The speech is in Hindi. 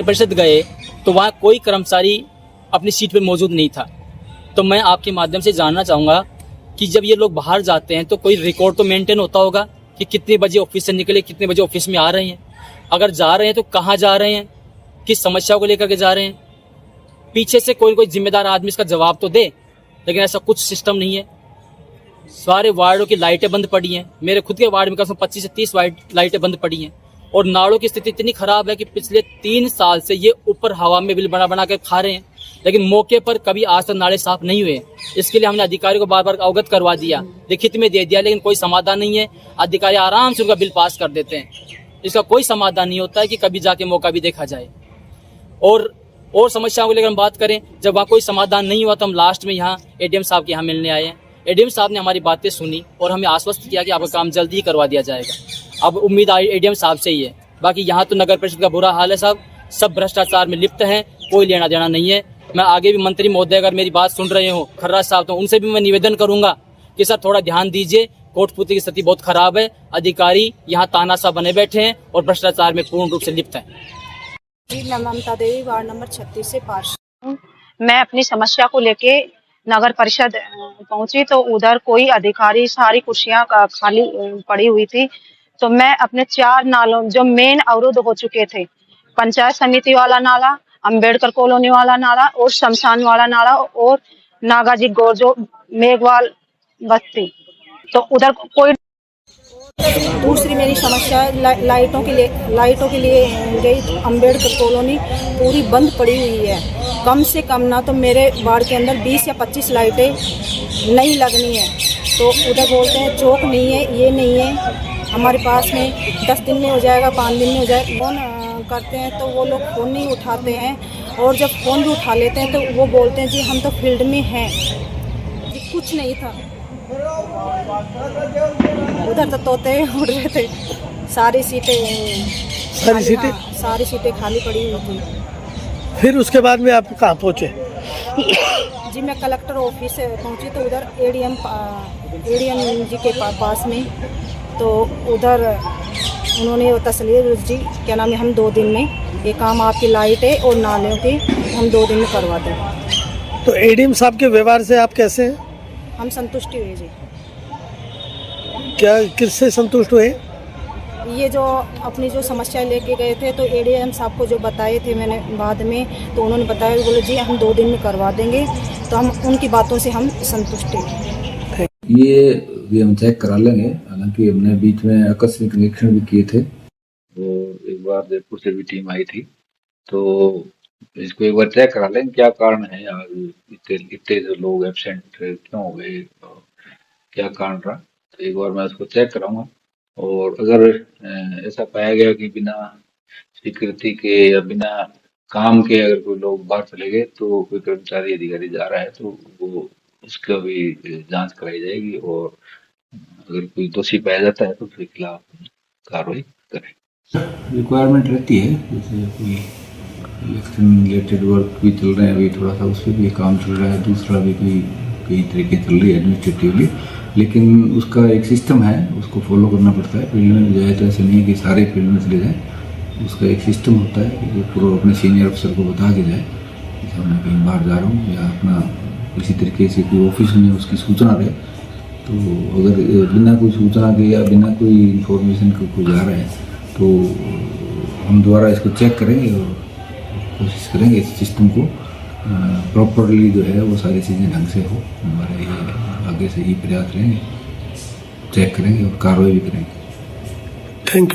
परिषद गए तो वहाँ कोई कर्मचारी अपनी सीट पर मौजूद नहीं था। तो मैं आपके माध्यम से जानना चाहूँगा कि जब ये लोग बाहर जाते हैं तो कोई रिकॉर्ड तो मेंटेन होता होगा कि कितने बजे ऑफिस से निकले, कितने बजे ऑफिस में आ रहे हैं, अगर जा रहे हैं तो कहाँ जा रहे हैं, किस समस्याओं को लेकर के जा रहे हैं। पीछे से कोई जिम्मेदार आदमी इसका जवाब तो दे, लेकिन ऐसा कुछ सिस्टम नहीं है। सारे वार्डों की लाइटें बंद पड़ी हैं। मेरे खुद के वार्ड में कम से कम 25 से 30 लाइटें बंद पड़ी हैं और नालों की स्थिति इतनी खराब है कि पिछले 3 साल से ये ऊपर हवा में बिल बना के खा रहे हैं, लेकिन मौके पर कभी आज तक नाले साफ नहीं हुए। इसके लिए हमने अधिकारियों को बार बार अवगत करवा दिया, लिखित में दे दिया, लेकिन कोई समाधान नहीं है। अधिकारी आराम से उनका बिल पास कर देते हैं। इसका कोई समाधान नहीं होता है कि कभी जाके मौका भी देखा जाए। और समस्याओं को लेकर हम बात करें, जब वहाँ कोई समाधान नहीं हुआ तो हम लास्ट में यहाँ एडीएम साहब के यहाँ मिलने आए हैं। एडीएम साहब ने हमारी बातें सुनी और हमें आश्वस्त किया कि आपका काम जल्दी ही करवा दिया जाएगा। अब उम्मीद एडीएम साहब से ही है। बाकी यहाँ तो नगर परिषद का बुरा हाल है साहब, सब भ्रष्टाचार में लिप्त हैं, कोई लेना देना नहीं है। मैं आगे भी मंत्री महोदय अगर मेरी बात सुन रहे हो, खर्रा साहब, तो उनसे भी मैं निवेदन करूंगा कि सर थोड़ा ध्यान दीजिए, कोटपुतली की स्थिति बहुत खराब है। अधिकारी यहाँ तानाशाह बने बैठे हैं और भ्रष्टाचार में पूर्ण रूप से लिप्त हैं। मैं ममता देवी, वार्ड नंबर 36 से पार्षद। मैं अपनी समस्या को लेके नगर परिषद पहुंची तो उधर कोई अधिकारी, सारी कुर्सियां खाली पड़ी हुई थी। तो मैं अपने 4 नालों जो मेन अवरुद्ध हो चुके थे, पंचायत समिति वाला नाला, अंबेडकर कॉलोनी वाला नाला और शमशान वाला नाला और नागाजी गोरजो मेघवाल बस्ती, तो उधर कोई। दूसरी मेरी समस्या लाइटों के लिए गई। अंबेडकर कॉलोनी पूरी बंद पड़ी हुई है। कम से कम ना तो मेरे वार्ड के अंदर 20 या 25 लाइटें नहीं लगनी है, तो उधर बोलते हैं चौक नहीं है, ये नहीं है हमारे पास में, 10 दिन में हो जाएगा, 5 दिन में हो जाएगा। फोन करते हैं तो वो लोग फ़ोन नहीं उठाते हैं, और जब फ़ोन भी उठा लेते हैं तो वो बोलते हैं जी हम तो फील्ड में हैं। कुछ नहीं था उधर, तो तोते उड़ रहे थे। सारी सीटें खाली पड़ी हुई थी। फिर उसके बाद में आप कहाँ पहुँचे? जी मैं कलेक्टर ऑफिस से पहुंची तो उधर एडीएम जी के पास में, तो उधर उन्होंने तसल्ली जी क्या नाम है, हम 2 दिन में ये काम आपकी लाइटें और नालियों की हम 2 दिन में करवा दें। तो एडीएम साहब के व्यवहार से आप कैसे हैं? हम संतुष्टि हुए जी। क्या किससे संतुष्ट हुए? ये जो अपनी जो समस्या लेके गए थे तो एडीएम साहब को जो बताए थे मैंने बाद में, तो उन्होंने बताया, बोले जी हम 2 दिन में करवा देंगे, तो हम उनकी बातों से हम संतुष्ट हैं। ये भी हम चेक करा लेंगे। हालांकि हमने बीच में आकस्मिक निरीक्षण भी किए थे, तो एक बार जयपुर से भी टीम आई थी, तो इसको एक बार चेक करा लेंगे क्या कारण है, इतने जो लोग एब्सेंट क्यों हो गए, क्या कारण रहा। तो एक बार मैं उसको चेक कराऊंगा, और अगर ऐसा पाया गया कि बिना स्वीकृति के या बिना काम के अगर कोई लोग बाहर चले गए, तो कोई कर्मचारी अधिकारी जा रहा है, तो वो उसका भी जांच कराई जाएगी, और अगर कोई दोषी पाया जाता है तो उसके खिलाफ कार्रवाई करें। रिक्वायरमेंट रहती है, जैसे कोई इलेक्शन रिलेटेड वर्क भी चल रहे हैं, अभी थोड़ा सा उस पर भी काम चल रहा है, दूसरा भी कई तरीके चल रही है एडमिनिस्ट्रेटिवली, लेकिन उसका एक सिस्टम है, उसको फॉलो करना पड़ता है। फील्ड में जाए तो ऐसे नहीं है कि सारे फील्ड में चले जाएँ, उसका एक सिस्टम होता है जो पूरा अपने सीनियर अफसर को बता के जाए, जैसे मैं कहीं बाहर जा रहा हूँ या अपना किसी तरीके से कोई ऑफिस में उसकी सूचना रहे। तो अगर बिना कोई सूचना के या बिना कोई इन्फॉर्मेशन के कोई जा रहा है, तो हम दोबारा इसको चेक करेंगे और कोशिश करेंगे इस सिस्टम को प्रॉपरली जो है वो सारी चीज़ें ढंग से हो। हमारे ये आगे से ही प्रयास रहेंगे, चेक करेंगे और कार्रवाई भी करेंगे। Thank you.